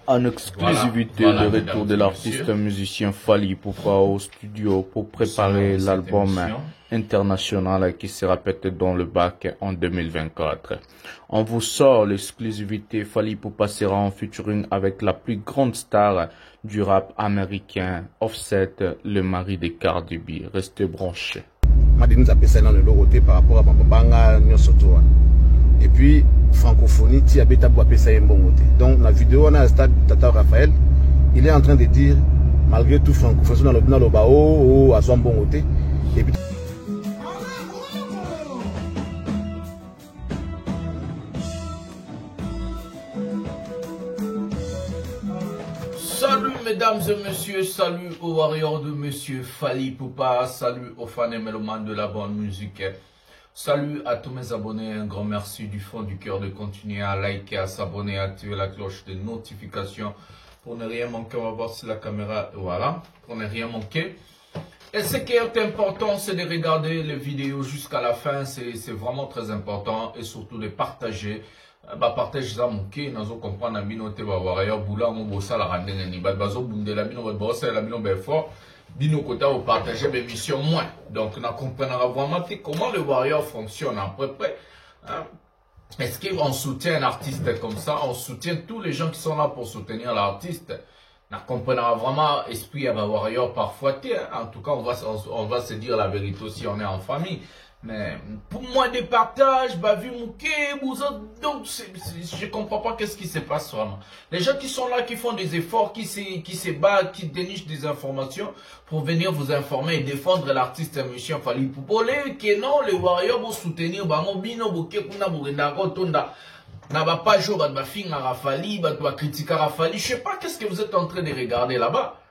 En exclusivité, voilà, le retour de l'artiste musicien Fally Ipupa au studio pour préparer l'album international qui sera pété dans le bac en 2024. On vous sort l'exclusivité. Fally Ipupa sera en featuring avec la plus grande star du rap américain, Offset, le mari de Cardi B. Restez branchés. Par rapport à Banga Nyosotoa. Et puis, francophonie, Tia Beta Boapesa Mbongote. Donc, la vidéo, on a un stade Tata Raphaël. Il est en train de dire, malgré tout, francophonie dans le Bao, à son Mbongote. Et puis, salut mesdames et messieurs, salut aux warriors de monsieur Fally Ipupa, salut aux fans et mélomanes de la bonne musique. Salut à tous mes abonnés, un grand merci du fond du cœur de continuer à liker, à s'abonner, à activer la cloche de notification pour ne rien manquer. On va voir si la caméra, voilà, pour ne rien manquer. Et ce qui est important, c'est de regarder les vidéos jusqu'à la fin, c'est vraiment très important, et surtout de partager. Partage ça moké nazo comprendre bino te ba warrior bula mo bossa la randene ni ba bazo bundela bino ba bossa la bino be fort bino kota au partager mes missions moins. Donc on comprendra vraiment comment le warrior fonctionne à peu près. Est-ce qu'on soutient un artiste comme ça? On soutient tous les gens qui sont là pour soutenir l'artiste. On comprendra vraiment esprit à warrior parfois. En tout cas, on va se dire la vérité aussi, on est en famille. Mais pour moi, des partages, bah, vu Mouké, donc je comprends pas qu'est-ce qui se passe vraiment. Les gens qui sont là, qui font des efforts, qui se battent, qui dénichent des informations pour venir vous informer et défendre l'artiste monsieur Fally Ipupa. Que non, les warriors vont soutenir, bah, Mobino, Mouké, Kuna, Bourendaro, Tonda. N'a pas joué, bah, fin à Fally, bah, critiquer Fally. Je sais pas qu'est-ce que vous êtes en train de regarder là-bas.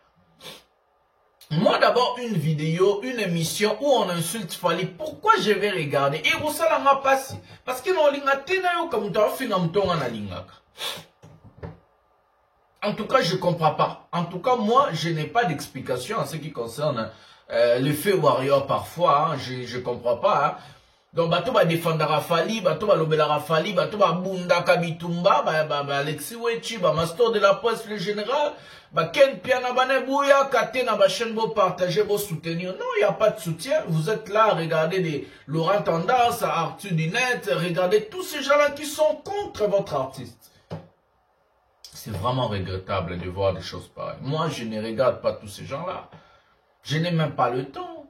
Moi d'abord une vidéo, une émission où on insulte Fally, pourquoi je vais regarder? Et vous savez la passe parce que non linga tena yo comme tu as fait na mtonga na linga. En tout cas, je comprends pas. En tout cas, moi, je n'ai pas d'explication en ce qui concerne l'effet warrior parfois. Hein, je comprends pas. Hein. Donc, bato va défendre Fally, bato va lobela Fally, bato va bunda kabitumba, Alexis Wechi, Master de la presse le général. Ken Piana Banebouya, Katena Bachen, vous partagez, vous soutenir. Non, il n'y a pas de soutien. Vous êtes là, regardez des Laurent Tendance, Arthur Dinette, regardez tous ces gens-là qui sont contre votre artiste. C'est vraiment regrettable de voir des choses pareilles. Moi, je ne regarde pas tous ces gens-là. Je n'ai même pas le temps.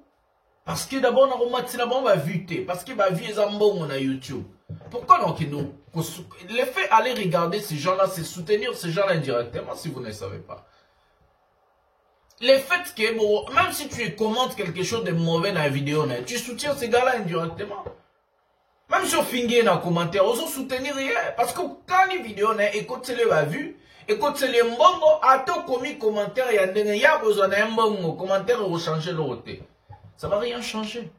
Parce que d'abord, on va vuter. Parce que va vie on a YouTube. Pourquoi donc nous l'effet aller regarder ces gens-là, c'est soutenir ces gens-là indirectement si vous ne savez pas. Le fait que, bon, même si tu commentes quelque chose de mauvais dans la vidéo, tu soutiens ces gars-là indirectement. Même sur Finger dans les commentaires, on soutenir rien. Parce que quand les vidéos, écoute les va vu, écoute les mbongo, à ton commis commentaire, il y a besoin d'un mbongo, commentaire ou changer l'autre. Ça va rien changer.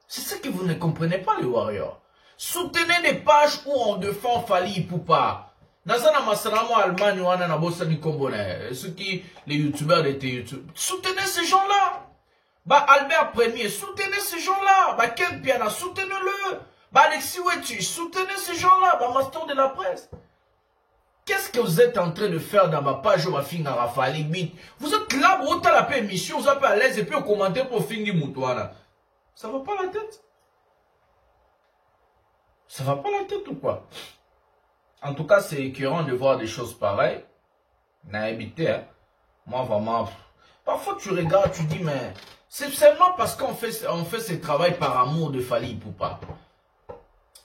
C'est ça que vous ne comprenez pas, les warriors. Soutenez des pages où on défend Fally Ipupa. Nazana Masaramo Allemagne, Wana Nabosa Nikombone. Ceux qui, les youtubeurs de YouTube. Soutenez ces gens-là. Bah, Albert Premier, soutenez ces gens-là. Bah, Ken Piana, soutenez-le. Bah, Alexis Wechi, soutenez ces gens-là. Bah, Master de la presse. Qu'est-ce que vous êtes en train de faire dans ma page où ma fille n'a Fally Bit? Vous êtes là, vous êtes à la émission, vous êtes à l'aise et puis vous commentez pour Fingi Moutouana. Ça va pas la tête? Ça va pas la tête ou quoi? En tout cas, c'est écœurant de voir des choses pareilles. N'a habité, hein. Moi, vraiment. Parfois, tu regardes, tu dis, mais c'est seulement parce qu'on fait ce travail par amour de Fally Ipupa.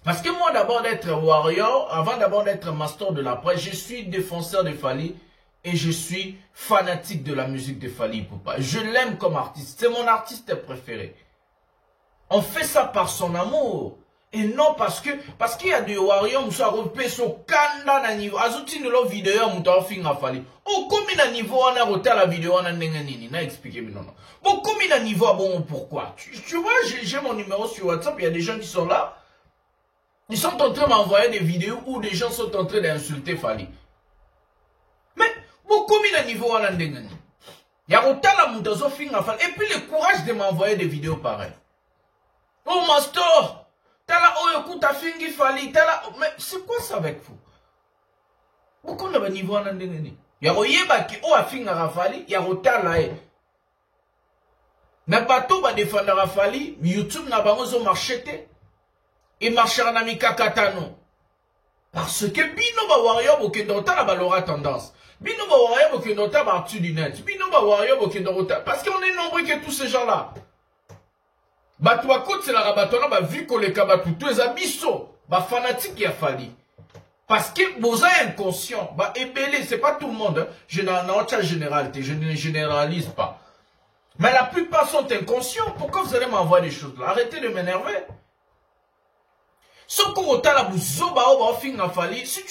Parce que moi, d'abord d'être warrior, avant d'abord d'être master de la presse, je suis défenseur de Fally et je suis fanatique de la musique de Fally Ipupa. Je l'aime comme artiste. C'est mon artiste préféré. On fait ça par son amour. Et non parce qu'il y a des warriors qui sont repés sur Kanda na niveau. Azuti de leur vidéo, mouta finga Fally. Oh, comme il a niveau, on a roté la vidéo, on a n'engagné. N'a expliqué, mais non. Bon, comme il a niveau, bon, pourquoi? Tu vois, j'ai mon numéro sur WhatsApp, il y a des gens qui sont là. Ils sont en train de m'envoyer des vidéos où des gens sont en train d'insulter Fally. Mais, bon, comme il a niveau, on a n'engagné. Il y a roté la mouta finga Fally. Et puis, le courage de m'envoyer des vidéos pareilles. Oh, Master! T'as là, oh, écoute, t'as fini Fally, t'as là, mais c'est quoi ça avec vous? Beaucoup de niveau en andengeni. Ya royeba ki o afinga rafali, ya rotala e. Na bato ba défendre rafali, YouTube na bango zo marchete. Et marchera na mikakatano. Parce que bino ba warrior bo kendota na balora tendance. Bino ba warrior bo kendota ba artu du net. Bino ba warrior bo kendota. Parce qu'on est nombreux que tous ces gens-là. Bato ba kote c'est la rabatona ba vu ko le kabatutu eza biso. Ba fanatique ya fali. Parce que vous êtes inconscient. Bah, ébélé, c'est pas tout le monde. Hein. Je n'en généralité, je ne généralise pas. Mais la plupart sont inconscients. Pourquoi vous allez m'envoyer des choses là? Arrêtez de m'énerver. Si tu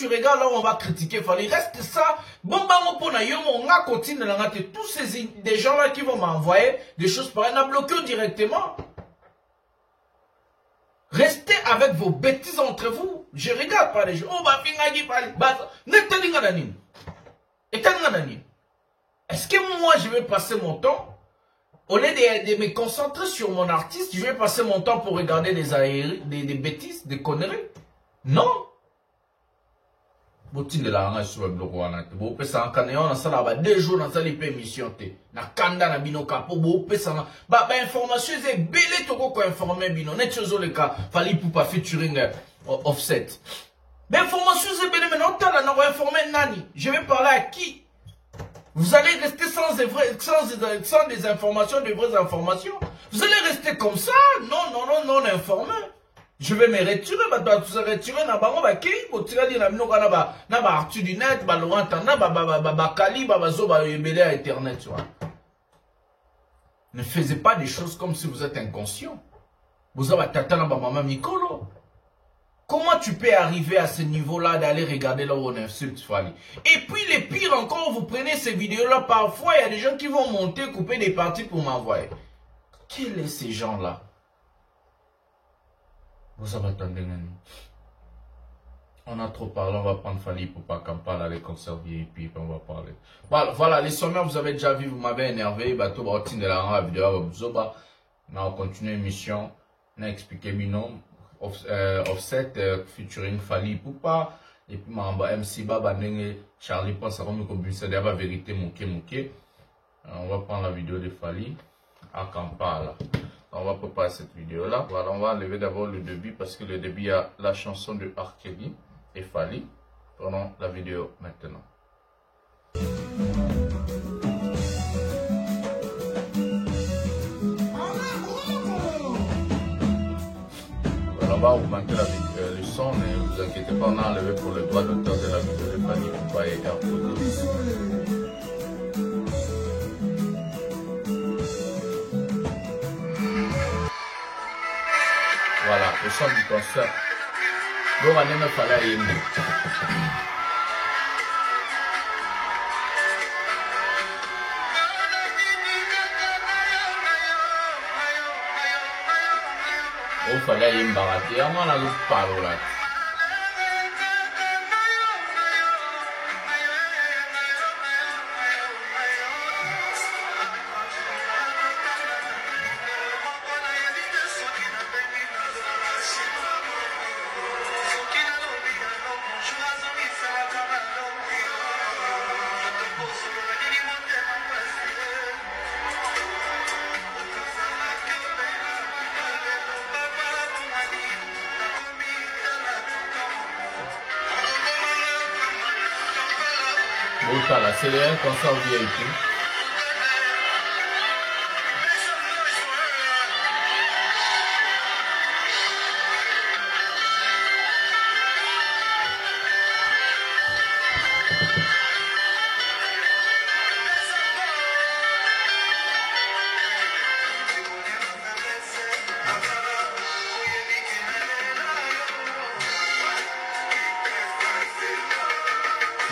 regardes là où on va critiquer Fali, reste ça. Bon, bah, on va continuer. Tous ces des gens là qui vont m'envoyer des choses pareilles, on a bloqué directement. Restez avec vos bêtises entre vous. Je regarde pas les gens. Oh, bah, fingagi pali. Bah, est-ce que moi, je vais passer mon temps, au lieu de me concentrer sur mon artiste, je vais passer mon temps pour regarder des bêtises, des conneries? Non. Botine de la ranga sur le bloc wana. Bo pesa en na sala ba 2 jours na sala pe émission te. Na kanda na bino kapo bo pesa ba information c'est belé to ko informer bino net chozo le cas fali pour pas featuring offset. Mais information c'est belé mais non tala na informer nani. Je vais parler à qui? Vous allez rester sans des informations, de vraies informations. Vous allez rester comme ça? Non informé. Je vais me retirer, bah, se retirer, na bango, bah, kei, bo, tira di, na bino, na ba, artu du net, ba, Laurent Tana, ba, Kali, ba, zo, ba, yebele à Internet, tu vois. Ne faisez pas des choses comme si vous êtes inconscient. Vous avez tata, na ba, maman, Mikolo. Comment tu peux arriver à ce niveau-là d'aller regarder là où on insulte Fali? Et puis, le pire encore, vous prenez ces vidéos-là, parfois, il y a des gens qui vont monter, couper des parties pour m'envoyer. Quels sont ces gens-là? Vous avez attendu. On a trop parlé, on va prendre Fali pour pas qu'on parle les conserver et puis on va parler. Voilà, les sommaires, vous avez déjà vu, vous m'avez énervé. Bateau, de la vidéo, on continue l'émission. On a expliqué Binom, Offset, featuring Fali Poupa. Et puis, MC Baba, Charlie pense à comme c'est la vérité, mouké. On va prendre la vidéo de Fali à Kampala. On va préparer cette vidéo là. Voilà, on va enlever d'abord le début parce que le début il y a la chanson de R. Kelly et Fali. Prenons la vidéo maintenant. Voilà, on va augmenter le son, mais ne vous inquiétez pas, on a enlevé pour le droit d'auteur de la vidéo de Fali Poupa et R. Kelly. Voilà, le son du concert. Bon, on va faire la yémi. On va faire la yémi barati. On va la parler là. Voilà, c'est un concert VIP.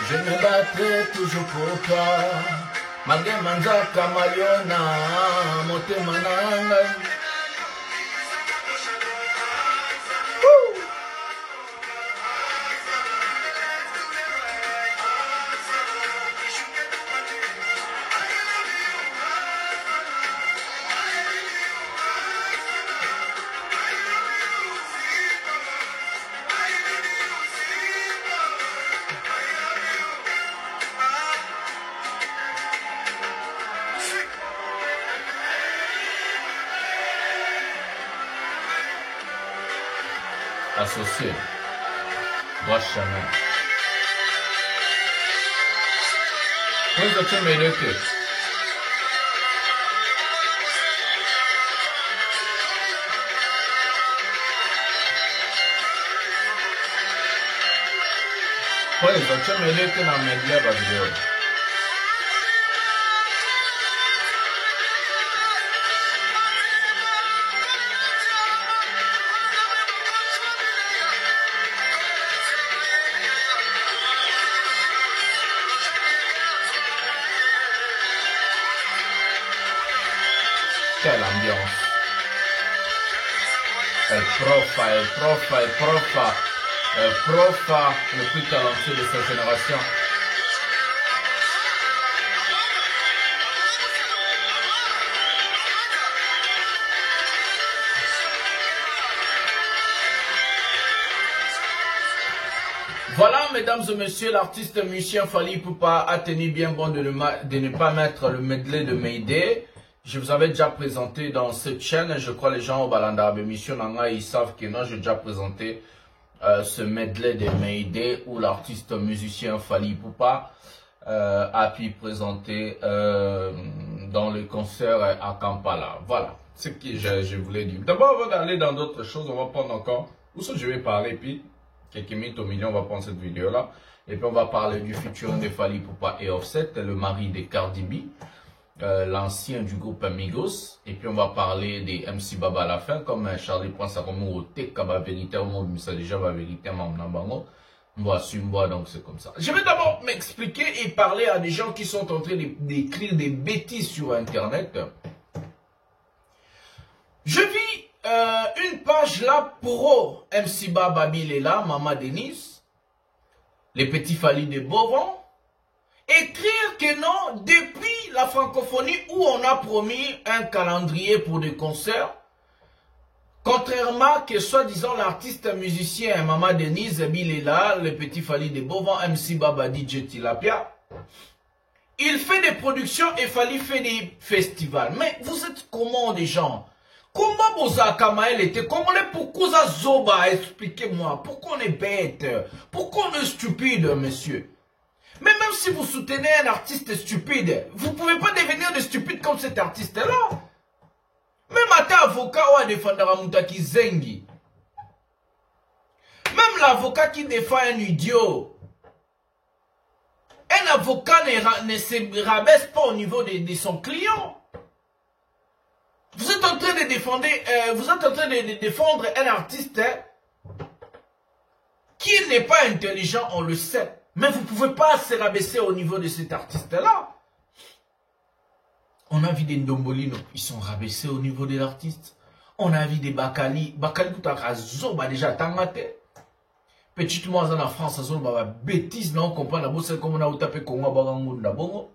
Je me battrai toujours pour toi, malgré Manzaka Mayona, Motema Nanga. associé. Bois Chanel. Kwanza tumeleke. Kwanza tumeleke na media video. Quelle ambiance. El profa, le plus talentueux de sa génération. Voilà, mesdames et messieurs, l'artiste musicien Fally Ipupa a tenu bien bon de ne pas mettre le medley de Mayday. Je vous avais déjà présenté dans cette chaîne, je crois les gens au Balanda émission ils savent que non, j'ai déjà présenté ce medley de Mayday où l'artiste musicien Fally Ipupa a pu présenter dans le concert à Kampala. Voilà ce que je voulais dire. D'abord, avant d'aller dans d'autres choses, on va prendre encore où je vais parler, puis quelques minutes au milieu, on va prendre cette vidéo là. Et puis on va parler du futur de Fally Ipupa et Offset, le mari de Cardi B. L'ancien du groupe Amigos, et puis on va parler des MC Baba à la fin, comme Charlie prend ça comme au Tekaba vérité, au monde, mais ça déjà va vérité, on va assumer, donc c'est comme ça. Je vais d'abord m'expliquer et parler à des gens qui sont en train d'écrire des bêtises sur Internet. Je vis une page là pro MC Baba Bilela, Mama Denise, les petits Fally de Beauvant. Écrire que non, depuis la francophonie où on a promis un calendrier pour des concerts, contrairement que soi-disant l'artiste musicien Mama Denise Bilela, le petit Fally de Beauvant, MC Baba DJ Tilapia, il fait des productions et Fally fait des festivals. Mais vous êtes comment des gens? Comment Boza Kamael était? Comment on est? Pourquoi ça Zoba? Expliquez-moi. Pourquoi on est bête? Pourquoi on est stupide, monsieur? Mais même si vous soutenez un artiste stupide, vous ne pouvez pas devenir de stupide comme cet artiste-là. Même un avocat ou à défendre Moutaki Zengi. Même l'avocat qui défend un idiot. Un avocat ne se rabaisse pas au niveau de son client. Vous êtes en train de défendre, un artiste qui n'est pas intelligent, on le sait. Mais vous ne pouvez pas se rabaisser au niveau de cet artiste-là. On a vu des Ndombolino, ils sont rabaissés au niveau de l'artiste. On a vu des Bakali. Bakali Zoba déjà tangate. Petite moi en France, Zoba bêtise, non, on comprend, c'est comme on a tapé Congo Barangunda Bongo.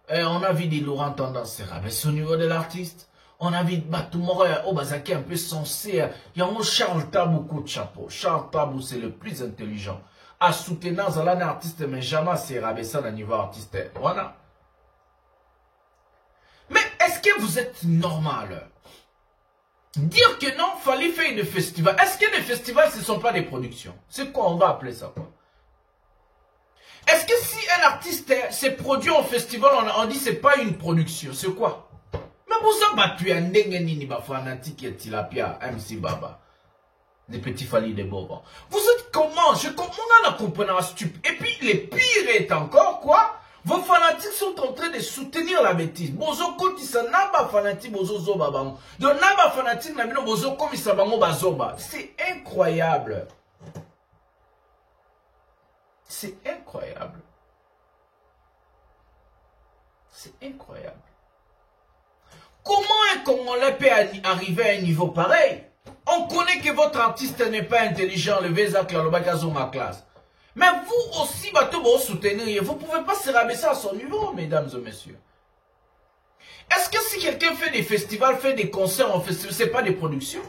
On a vu des Laurent Tendance se rabaisser au niveau de l'artiste. On a vu Batumoro Obazaki un peu sensé. Il y a un Charles Tabou coup de chapeau. Charles Tabou, c'est le plus intelligent. À soutenir un artiste, mais jamais se rabaisser au niveau artiste. Voilà. Mais est-ce que vous êtes normal? Dire que non, Fally faire des festivals. Est-ce que les festivals, ce ne sont pas des productions? C'est quoi? On va appeler ça quoi? Est-ce que si un artiste s'est produit en festival, on dit que ce n'est pas une production? C'est quoi? Mais vous avez battu un dengue fanatique et Tilapia, MC Baba. Des petits Fally de Beauvant. Vous êtes comment? Je comprends la comprendre stupide. Et puis, le pire est encore, quoi? Vos fanatiques sont en train de soutenir la bêtise. Bozo kotisa naba fanatique bozo zoba bango. Donc naba fanatique na bino bozo komisa bango bazoba. C'est incroyable. C'est incroyable. C'est incroyable. Comment un Congolais peut arriver à un niveau pareil? On connaît que votre artiste n'est pas intelligent, le Vezak Lalobakazo ma classe. Mais vous aussi, vous soutenir, vous ne pouvez pas se rabaisser à son niveau, mesdames et messieurs. Est-ce que si quelqu'un fait des festivals, fait des concerts en festival, ce n'est pas des productions?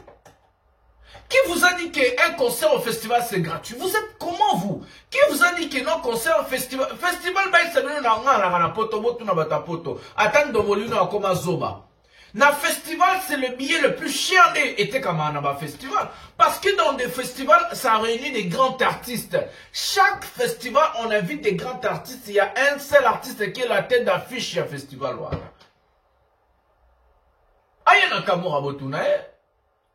Qui vous a dit qu'un concert au festival c'est gratuit? Vous êtes comment vous? Qui vous a dit que non, concert au festival? Festival, bah, il s'est donné dans la poto, botu na bata poto. Attends de molino à comme zoba. Na festival, c'est le billet le plus cher été comme un festival. Parce que dans des festivals, ça réunit des grands artistes. Chaque festival, on invite des grands artistes. Il y a un seul artiste qui est la tête d'affiche du festival. Aïe Nakamura Botunae,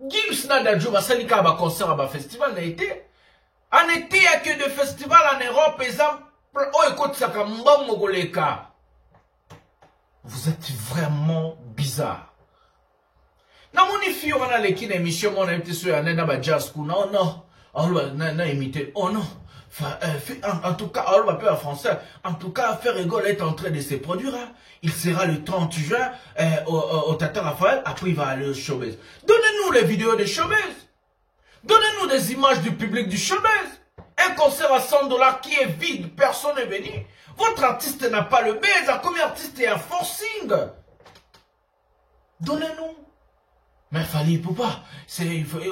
Gims Nadadjo, Basalika, ba concert à festival, n'a été. En été, il n'y a que des festivals en Europe, exemple, oh écoute, ça comme Mogoleka. Vous êtes vraiment bizarre. Non, mon fille, on a l'équipe d'émission, on a été sur un jazz, non, non, on a imité, oh non. En tout cas, on va pas en français. En tout cas, Ferrégol est en train de se produire. Hein. Il sera le 30 juin au Tata Raphaël. Après, il va aller au showbiz. Donnez-nous les vidéos des showbiz. Donnez-nous des images du public du showbiz. Un concert à 100 $ qui est vide, personne n'est venu. Votre artiste n'a pas le buzz. Comme artiste est un forcing. Donnez-nous. Mais Fally Ipupa,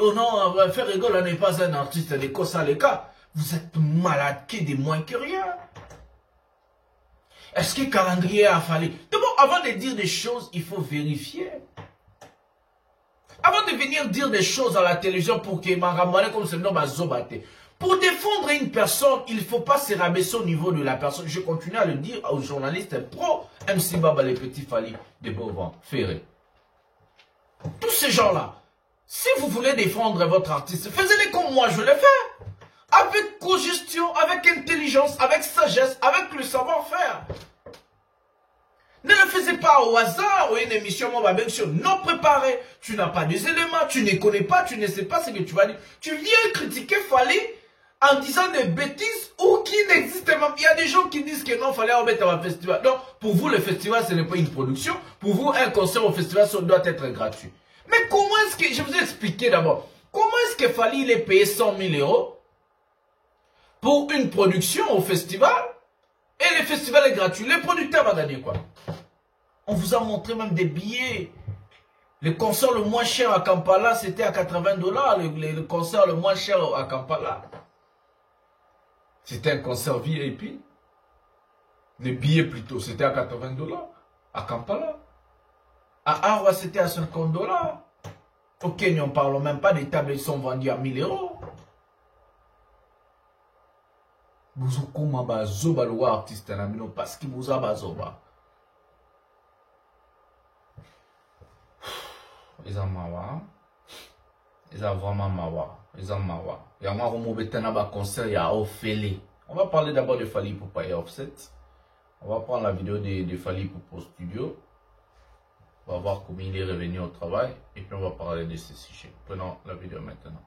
oh non, Ferrégol n'est pas un artiste de Kosa Leka. Vous êtes malade qui des moins que rien. Est-ce que le calendrier a fallu? D'abord, avant de dire des choses, il faut vérifier. Avant de venir dire des choses à la télévision pour que Maramane comme ce nom va zobate. Pour défendre une personne, il ne faut pas se rabaisser au niveau de la personne. Je continue à le dire aux journalistes pro MC Baba, les petits Fally de Beauvant, Ferré. Tous ces gens-là, si vous voulez défendre votre artiste, faites-le comme moi je l'ai fait. Avec cogestion, avec intelligence, avec sagesse, avec le savoir-faire. Ne le faisez pas au hasard ou une émission non préparée. Tu n'as pas des éléments, tu ne connais pas, tu ne sais pas ce que tu vas dire. Tu viens critiquer Fally en disant des bêtises ou qui n'existent même. Il y a des gens qui disent que non, Fally en mettre un festival. Donc, pour vous, le festival, ce n'est pas une production. Pour vous, un concert au festival, ça doit être gratuit. Mais comment est-ce que, je vous ai expliqué d'abord, comment est-ce que Fally il est payé 100 000 € pour une production au festival, et le festival est gratuit. Le producteur va gagner quoi? On vous a montré même des billets. Le concert le moins cher à Kampala, c'était à 80 $. Le concert le moins cher à Kampala, c'était un concert VIP. Les billets plutôt, c'était à 80 $ à Kampala. À Arwa, c'était à 50 $. Au Kenya, on ne parle même pas des tables, ils sont vendus à 1000 €. Buzukuma bazoba le artiste na bino parce que buza bazoba. Ils ont mawa. Ils ont vraiment mawa. Ils ont mawa. Il y a un betana ba concert ya Ophélie. On va parler d'abord de Fally Ipupa et Offset. On va prendre la vidéo de Fally Ipupa au studio. On va voir comment il est revenu au travail et puis on va parler de ce sujet. Prenons la vidéo maintenant.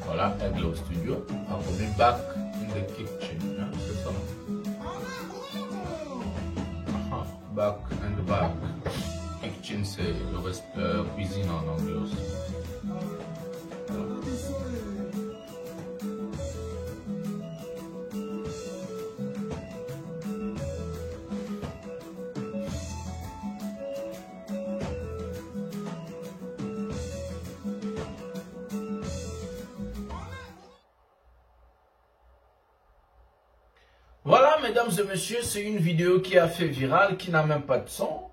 Voilà, elle est au studio. On va back in the kitchen. Hein, c'est ça. Back and back. Kitchen, c'est le cuisine en anglais aussi. Voilà, mesdames et messieurs, c'est une vidéo qui a fait viral, qui n'a même pas de son.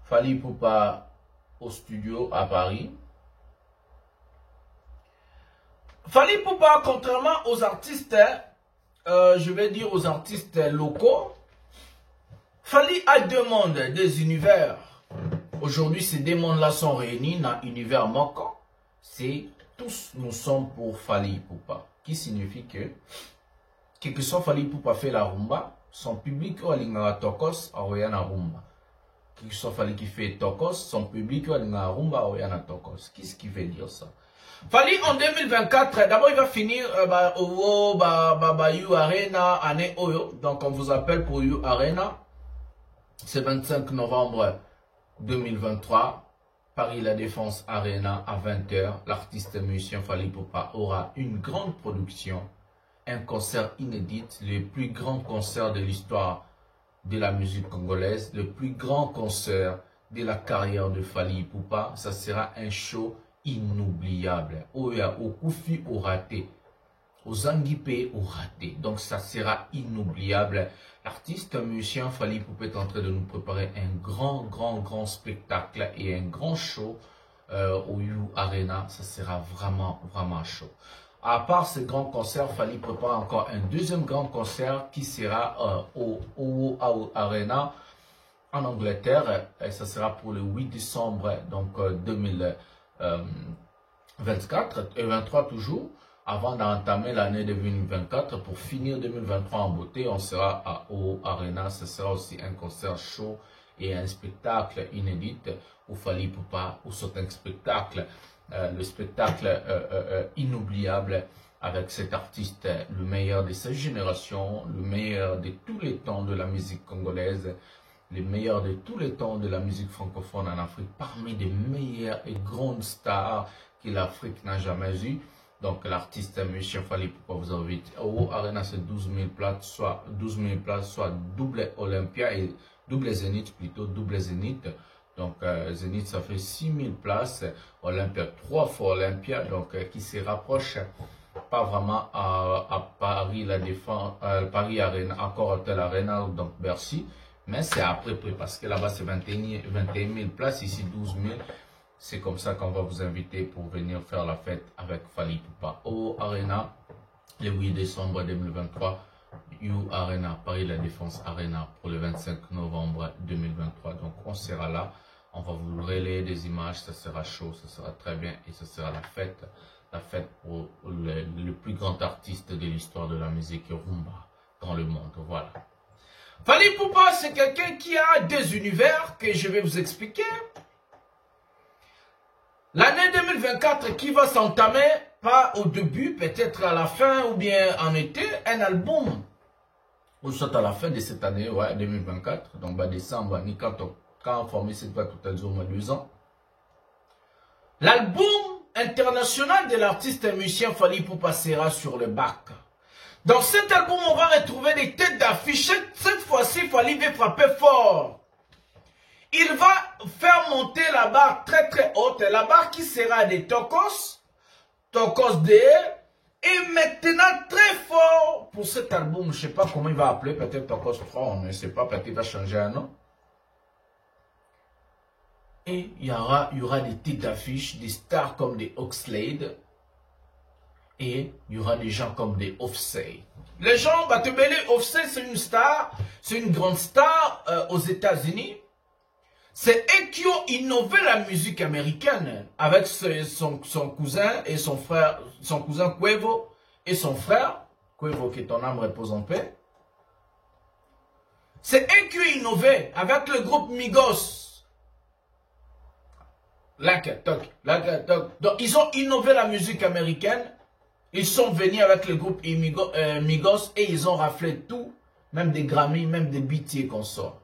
Fally Ipupa au studio à Paris. Fally Ipupa, contrairement aux artistes, je vais dire aux artistes locaux, Fally a deux mondes, des univers. Aujourd'hui, ces deux mondes-là sont réunis dans l'univers Moko. C'est tous nous sommes pour Fally Ipupa, qui signifie que quelque soit Fally Ipupa fait la rumba, son public ou alingara tokos aoyana rumba. Quelque soit Fally qui fait tokos, son public ou alingara rumba aoyana tokos. Qu'est-ce qui veut dire ça? Fally en 2024, d'abord il va finir You Arena année Oyo. Donc on vous appelle pour You Arena. C'est 25 novembre 2023. Paris La Défense Arena à 20 h. L'artiste musicien Fally Ipupa aura une grande production. Un concert inédit, le plus grand concert de l'histoire de la musique congolaise, le plus grand concert de la carrière de Fally Ipupa. Ça sera un show inoubliable. Oya Okufi au raté. aux Anguipé, au raté. Donc ça sera inoubliable. L'artiste musicien Fally Ipupa est en train de nous préparer un grand spectacle et un grand show au You Arena. Ça sera vraiment chaud. À part ce grand concert, Fally prépare encore un deuxième grand concert qui sera au Arena en Angleterre. Et ça sera pour le 8 décembre donc 2024 et 23 toujours, avant d'entamer l'année 2024 pour finir 2023 en beauté. On sera au Arena. Ce sera aussi un concert chaud et un spectacle inédit où Fally Ipupa, ou c'est un spectacle, le spectacle inoubliable avec cet artiste, le meilleur de sa génération, le meilleur de tous les temps de la musique congolaise, le meilleur de tous les temps de la musique francophone en Afrique, parmi les meilleures et grandes stars que l'Afrique n'a jamais eues. Donc l'artiste musicien Fally Ipupa vous invite au Arena, c'est 12 000 places, soit 12 000 places, soit double Olympia et double Zénith, plutôt double Zénith. Donc Zénith ça fait 6 000 places, Olympia 3 fois Olympia, donc qui se rapproche pas vraiment à Paris la Défense, Paris Arena, encore Hôtel Arena, donc Bercy, mais c'est après parce que là-bas c'est 21 000 places, ici 12 000. C'est comme ça qu'on va vous inviter pour venir faire la fête avec Fally Ipupa au Arena le 8 décembre 2023, You Arena, Paris La Défense Arena pour le 25 novembre 2023. Donc on sera là, on va vous relayer des images, ça sera chaud, ça sera très bien et ce sera la fête pour le plus grand artiste de l'histoire de la musique rumba dans le monde. Voilà. Fally Ipupa, c'est quelqu'un qui a des univers que je vais vous expliquer. L'année 2024 qui va s'entamer, pas au début, peut-être à la fin ou bien en été, un album. Ou soit à la fin de cette année, ouais, 2024, donc bah, décembre, ni quand on formé cette fois tout à l'heure, au moins 2 ans. L'album international de l'artiste et musicien Fally Ipupa sera sur le bac. Dans cet album, on va retrouver des têtes d'affiche. Cette fois-ci, Fally va frapper fort. Il va faire monter la barre très haute, la barre qui sera des Tokos DR, et maintenant très fort pour cet album, je ne sais pas comment il va appeler, peut-être Tokos 3, on ne sait pas, peut-être il va changer un nom. Et il y aura des têtes d'affiche, des stars comme des Oxlade, et il y aura des gens comme des Offset. Les gens, Batebele Offset, c'est une star, c'est une grande star aux États-Unis. C'est eux qui ont innové la musique américaine avec son cousin et son frère, son cousin Quavo et son frère, Quavo que ton âme repose en paix. C'est eux qui ont innové avec le groupe Migos. Donc ils ont innové la musique américaine. Ils sont venus avec le groupe Migos et ils ont raflé tout, même des Grammy, même des BT et consorts.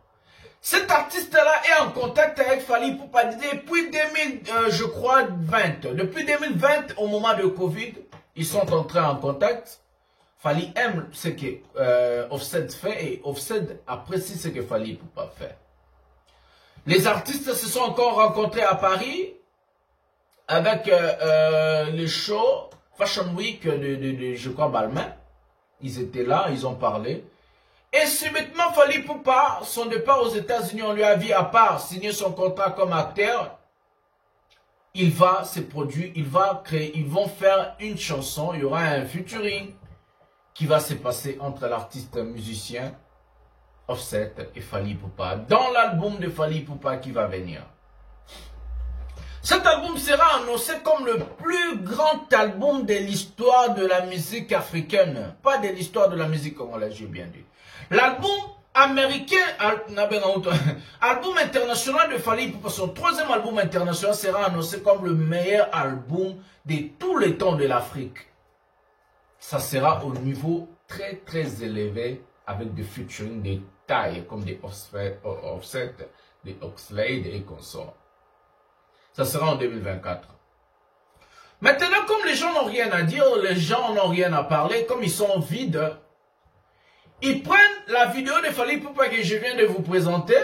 Cet artiste-là est en contact avec Fally Ipupa depuis 2020. Depuis 2020, au moment de Covid, ils sont entrés en contact. Fally aime ce que Offset fait et Offset apprécie ce que Fally Ipupa fait. Les artistes se sont encore rencontrés à Paris avec le show Fashion Week de je crois, Balmain. Ils étaient là, ils ont parlé. Et subitement, Fally Ipupa, son départ aux États-Unis, on lui a vu à part signer son contrat comme acteur. Il va se produire, il va créer, ils vont faire une chanson, il y aura un featuring qui va se passer entre l'artiste musicien Offset et Fally Ipupa dans l'album de Fally Ipupa qui va venir. Cet album sera annoncé comme le plus grand album de l'histoire de la musique africaine, pas de l'histoire de la musique congolaise, j'ai bien dit. L'album américain, album international de Fally Ipupa, son 3e album international sera annoncé comme le meilleur album de tous les temps de l'Afrique. Ça sera au niveau très élevé avec des featuring de taille comme des Offset, des Oxlade et consorts. Ça sera en 2024. Maintenant, comme les gens n'ont rien à dire, les gens n'ont rien à parler, comme ils sont vides, ils prennent la vidéo de Fally Ipupa que je viens de vous présenter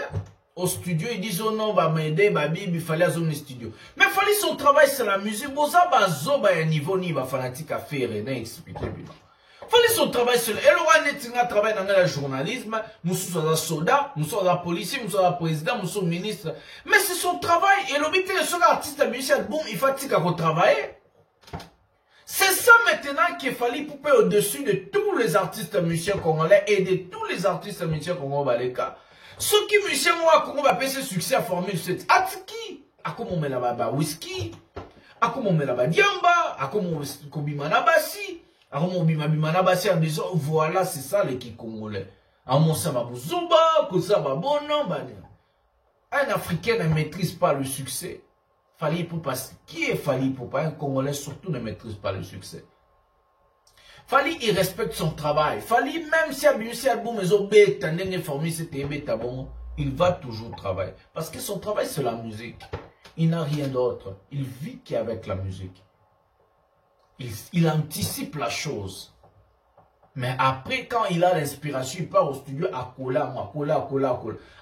au studio. Ils disent, oh non, bah m'aider, bah bib, il fallait à studio. Mais Fally, son travail, c'est la musique. Boza, bah zo, bah niveau, ni, bah fanatique à faire, et expliquer, Fallait son travail seul. Et le roi Netinga travaille dans le journalisme, Moussou soit un soldat, Moussou soit un policier, Moussou soit un président, Moussou ministre. Mais c'est son travail. Et l'obité de son artiste musicien, bon, il fatigue à travailler. C'est ça maintenant qu'il fallait pouper au-dessus de tous les artistes musiciens congolais et de tous les artistes musiciens congolais. Ceux qui musiciens ont Congo va payer ce succès à Formule 7. Atiki, à comment on met là-bas whisky, à comment on met là-bas diamba, à comment on met là-bas bassi. Alors, en disant, voilà, c'est ça l'équipe congolais. Un Africain ne maîtrise pas le succès. Fali pour passer. Qui est Fali pour pas? Un Congolais surtout ne maîtrise pas le succès. Fali, il respecte son travail. Fali, même si il va toujours travailler. Parce que son travail, c'est la musique. Il n'a rien d'autre. Il vit qu'avec la musique. Il anticipe la chose. Mais après, quand il a l'inspiration, il part au studio à coller.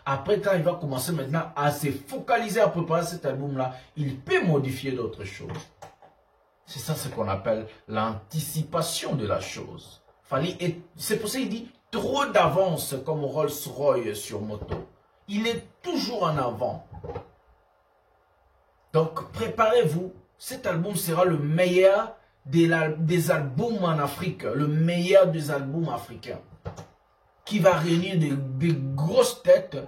Après, quand il va commencer maintenant à se focaliser à préparer cet album-là, il peut modifier d'autres choses. C'est ça ce qu'on appelle l'anticipation de la chose. C'est pour ça qu'il dit trop d'avance comme Rolls-Royce sur moto. Il est toujours en avant. Donc, préparez-vous. Cet album sera le meilleur des albums en Afrique, le meilleur des albums africains, qui va réunir des grosses têtes,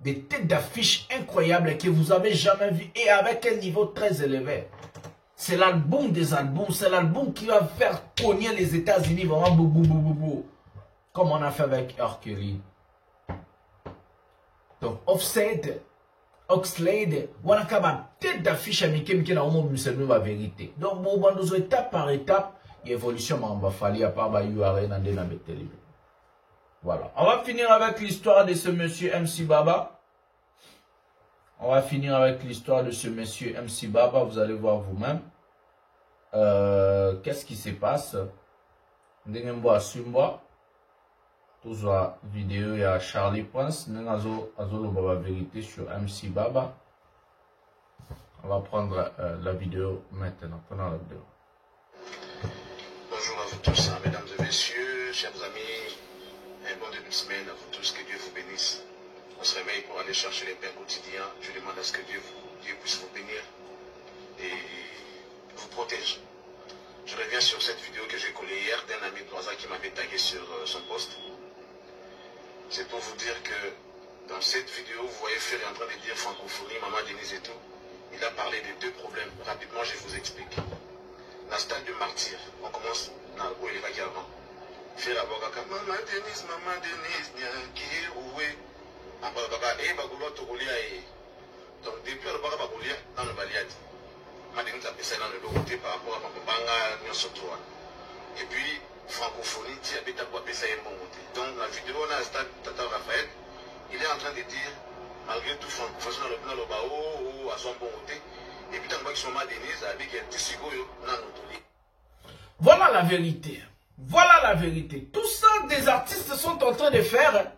des têtes d'affiches incroyables que vous avez jamais vues et avec un niveau très élevé. C'est l'album des albums, c'est l'album qui va faire cogner les États-Unis vraiment comme on a fait avec R. Kelly. Donc Offset, Oxlade, on a quand même tête d'affiche américaine qui n'a au moins la vérité. Donc, bon, étape par étape, il y a évolution, mais on va falloir à part voilà. On va finir avec l'histoire de ce monsieur MC Baba. On va finir avec l'histoire de ce monsieur MC Baba. Vous allez voir vous-même. Qu'est-ce qui se passe? Toujours vidéo, il y a Charlie Prince. Nous avons la vérité sur MC Baba. On va prendre la vidéo maintenant. Prenons la vidéo. Bonjour à vous tous, hein, mesdames et messieurs, chers amis. Un bon début de semaine à vous tous. Que Dieu vous bénisse. On se réveille pour aller chercher les pains quotidiens. Je demande à ce que Dieu puisse vous bénir et vous protège. Je reviens sur cette vidéo que j'ai collée hier d'un ami de Loisa qui m'avait tagué sur son post. C'est pour vous dire que dans cette vidéo, vous voyez Ferry en train de dire francophonie, Maman Denise et tout. Il a parlé de deux problèmes. Rapidement, je vous explique. Dans le stade de martyr, on commence dans où il va y avant. Ferry d'abord, Maman Denise, qui est roué. Après, Bagoulo Togolia. Donc, depuis le Bagoulia, dans le Baliad, Maman Denise a passé dans le côté par rapport à Banga Nyosotoa. Et puis, francophonie, tu habites à Boapessa et Mongoté. Donc, la vidéo, on a un stade Tata Raphaël, il est en train de dire, malgré tout, francophonie, dans le Bao, à son bon côté, et puis, tant que son mari Denise, avec un petit sigo, dans notre lit. Voilà la vérité. Voilà la vérité. Tout ça, des artistes sont en train de faire.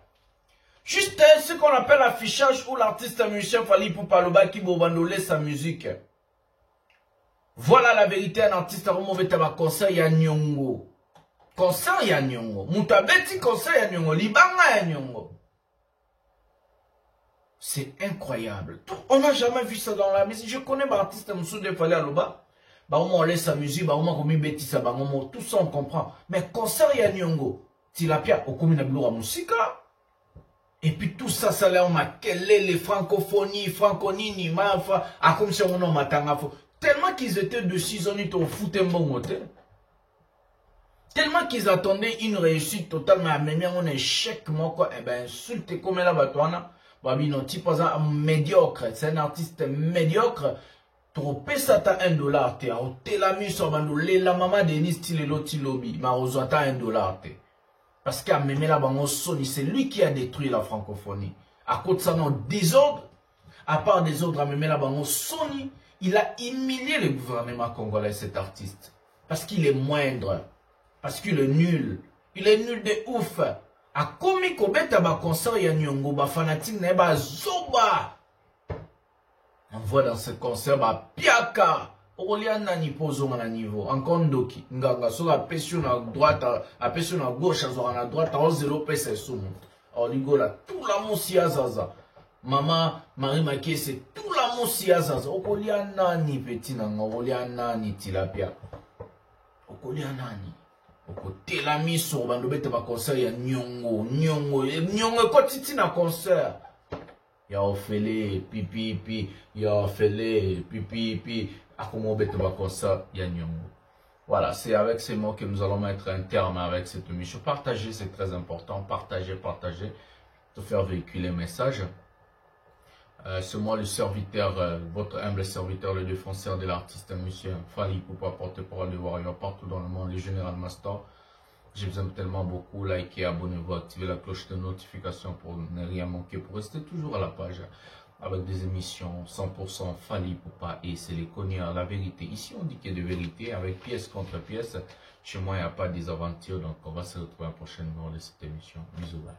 Juste ce qu'on appelle affichage où l'artiste musicien Fali Poupa qui bobandolait sa musique. Voilà la vérité, un artiste a remonté à concert, il y a Nyongo. Concert ya Nyongo. Moutabeti concert ya Nyongo. Libanga ya Nyongo. C'est incroyable. On n'a jamais vu ça dans la musique. Je connais l'artiste Moussou de Fali Aloba. Bah, on laisse sa musique. Bah, on a bêti ça. Bah, tout ça, on comprend. Mais concert ya Nyongo. Tilapia, au commune de Musika. Et puis tout ça, ça là, on m'a quellé les francophonies, franconini, mafa. Ah, comme si on m'a tangafo. Tellement qu'ils étaient dessus, ils ont eu au foot un bon hôtel. Tellement qu'ils attendaient une réussite totale, mais à même un échec, moi quoi, eh ben, insulte comme la batoana, babi non, type pas médiocre, c'est un artiste médiocre, trop pesa ta $1, t'es, au télamu sur bandolé, la maman Denis, style l'autre lobby, ma rozota $1, t'es. Parce qu'à même la bango Sony, c'est lui qui a détruit la francophonie. À cause de ça, non, désordre, à part des ordres, à même la bango Sony, il a humilié le gouvernement congolais, cet artiste. Parce qu'il est moindre. Parce qu'il est nul. Il est nul de ouf. A komi kobeta ba concert ya Nyongo, ba fanatique na ba zoba. On voit dans ce concert ba piaka. okolia nani pozo na niveau encore ndoki nganga so apesio na droite apesio na gauche azoka na droite au zéro pesa sumu oligola tout la musi azaza mama Marie Makese tout la musi azaza okolia nani petit nanga okolia nani tilapia okolia nani okotela miso bando bete ba concert ya nyongo ko titi na concert ya ofele pipi ya ofele pipi akomo bete ba concert ya nyongo. Voilà, c'est avec ces mots que nous allons mettre un terme avec cette émission. Partager, c'est très important. Partager, de faire véhiculer le message. C'est moi le serviteur, votre humble serviteur, le défenseur de l'artiste, monsieur Fally Ipupa, porte-parole de Warrior partout dans le monde, le Général Master. Je vous aime tellement beaucoup. Likez, abonnez-vous, activez la cloche de notification pour ne rien manquer, pour rester toujours à la page avec des émissions 100% Fally Ipupa et c'est les cognards, la vérité. Ici, on dit qu'il y a de vérité avec pièce contre pièce. Chez moi, il n'y a pas des aventures, donc on va se retrouver à la prochaine numéro de cette émission. Bisous, bye.